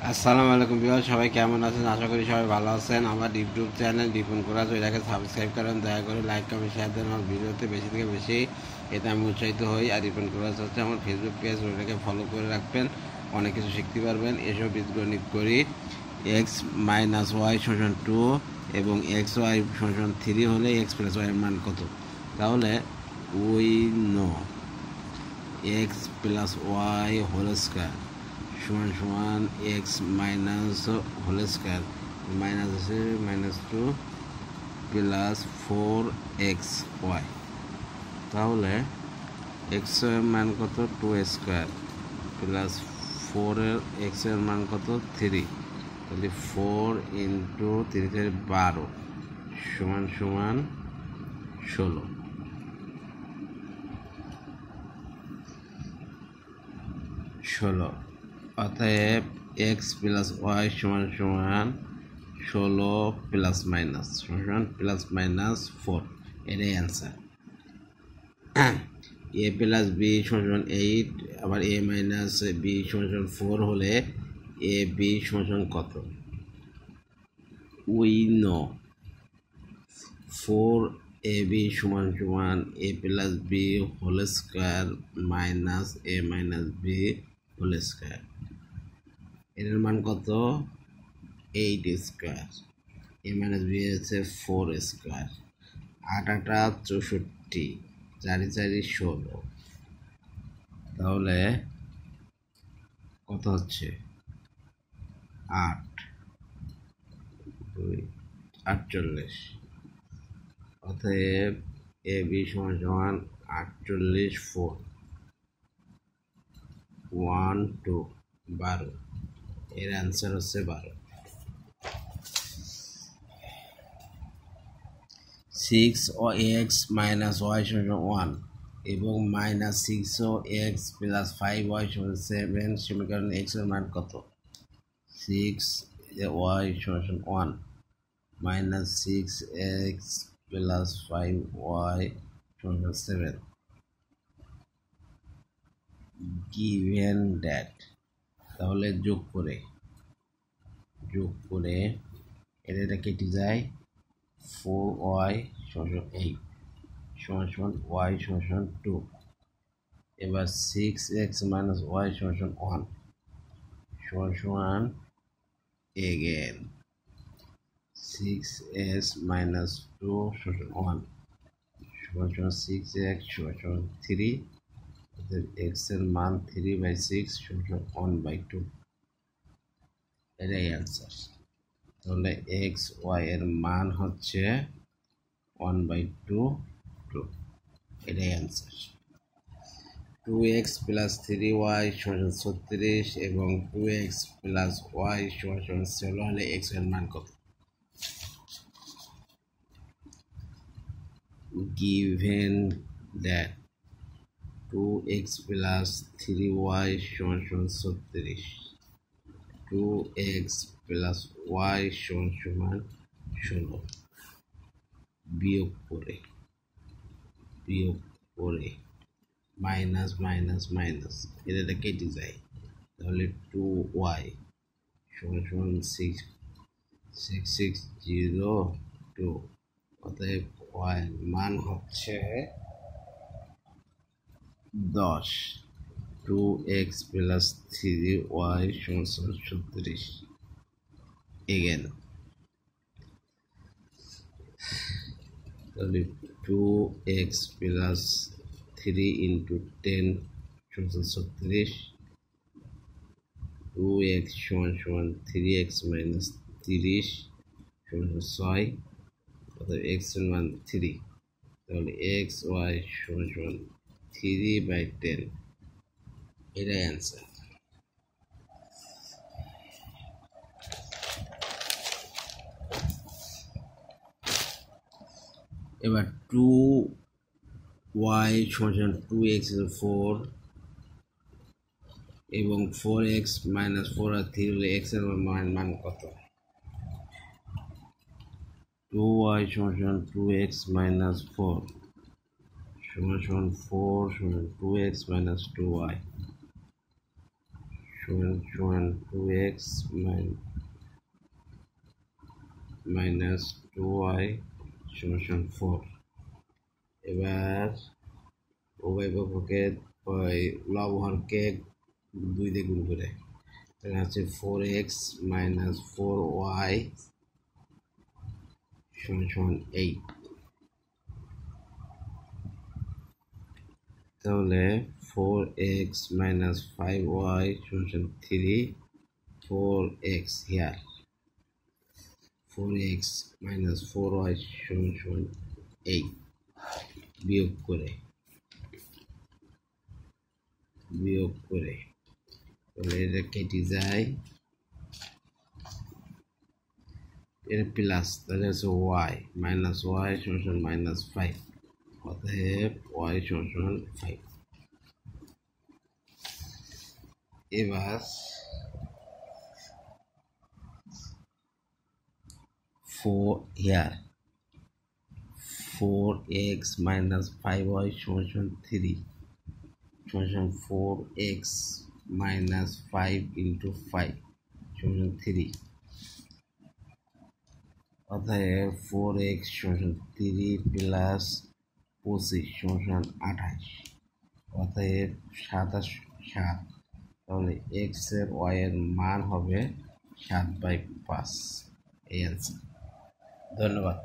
আসসালামু আলাইকুম ভিউয়ার, সবাই কেমন আছেন? আশা করি সবাই ভালো আছেন। আমার ইউটিউব চ্যানেল রিপন কোরাজ, এটাকে সাবস্ক্রাইব করেন, দয়া করে লাইক কমেন্ট শেয়ার দেন আমার ভিডিওতে বেশি থেকে বেশি, এতে আমি উৎসাহিত হই। আর রিপন কোরাজ হচ্ছে আমার ফেসবুক পেজ, ওটাকে ফলো করে রাখবেন, অনেক কিছু শিখতে পারবেন। এসব বীজগণিত করি। এক্স মাইনাস ওয়াই সমান 2 এবং এক্স ওয়াই সমান 3 হলে এক্স প্লাস ওয়াই এর মান কত? তাহলে we know x plus y whole square সমান সমান x minus whole square, minus আছে -2 প্লাস 4 XY। তাহলে এক্স এর মান কত? 2 স্কয়ার প্লাস 4 এর এক্স এর মান কত? 3। তাহলে 4 ইন্টু 3 থেকে 12 সমান সমান 16। অতএব এক্স প্লাস ওয়াই সমান সমান 16 প্লাস মাইনাস সমান প্লাস মাইনাস 4। এটাই অ্যান্সার। এ প্লাস বি সমান 8, আবার এ মাইনাস বি সমান 4 হলে এ বি সমান কত? উই নো 4 AB সমান সমান A plus B whole square minus A minus B whole square. এর মান কত? 8 স্কয়ার। এ মাইনাস বি হচ্ছে 4 স্কয়ার। 8 8 64, 4 4 16। তাহলে কত হচ্ছে? 8 2 48। অতএব এ বি সমান সমান 48 4 1 2 12। এর অ্যান্সার হচ্ছে 12। 6 ও এক্স মাইনাস ওয়াই সমান 1 এবং মাইনাস 6 ও এক্স প্লাস 5y সমান 7 সমীকরণ এক্স এর মান কত? 6y সমান 1 মাইনাস 6x প্লাস 5y সমান 7 গিভেন দ্যাট। তাহলে যোগ করে এটা কেটে যায়। 4y সমান 8 সমান y সমান 2। এবার 6x মাইনাস y সমান 1 সমান এগেন 6s মাইনাস 2 সমান 1 সমান 6x সমান 3। x এর মান 3/6 সমান 1/2। এটাই অ্যান্সার। তাহলে এক্স ওয়াই এর মান হচ্ছে 1/2 2। এটাই অ্যান্সার। 2x প্লাস 3y সমান 36 এবং 2x প্লাস y সমান 16 হলে x এর মান কত? Given that 2x plus 3y সমান 36, 2x plus y সমান 16, বিয়োগ করে মাইনাস মাইনাস মাইনাস এটা কেটে যায়। তাহলে 2y সমান 660 অতএব y মান হচ্ছে 10। 2x প্লাস 3y সমান 36। এগেন তাহলে 2x প্লাস 3 ইন্টু 10 সমান 36। 2x সমান 3x মাইনাস 30 সমান 6। অর্থাৎ x এর মান 3। তাহলে x y সমান 3/10। এটাই অ্যান্সার। এবার 2y সমান 2x 4 এবং 4x মাইনাস 4 আর 3 হলে x এর মান কত? 2y সমান 2x মাইনাস 4 সমান 4 সমান 2x মাইনাস 2y সমান 2x মাইনাস 2y সমান 4। এবার উভয় পক্ষকে লব হরকে 2 দিয়ে গুণ করে তাহলে হচ্ছে 4x মাইনাস 4y সমান 8। তাহলে 4x minus 5y সমান 3, 4x here, 4x minus 4y সমান 8 বিয়োগ করে তাহলে এটা কেটে যায়, এটা প্লাস তাহলে হচ্ছে y মাইনাস y সমান মাইনাস 5, অতএব y সমান 5। এবার 4 here, 4x minus 5y সমান 3 সমান 4x minus 5 into 5 সমান 3, অতএব 4x সমান 3 প্লাস 25 সমান 28, অতএব 7 তাহলে x এর y এর মান হবে 7/5। এই অ্যান্সার। ধন্যবাদ।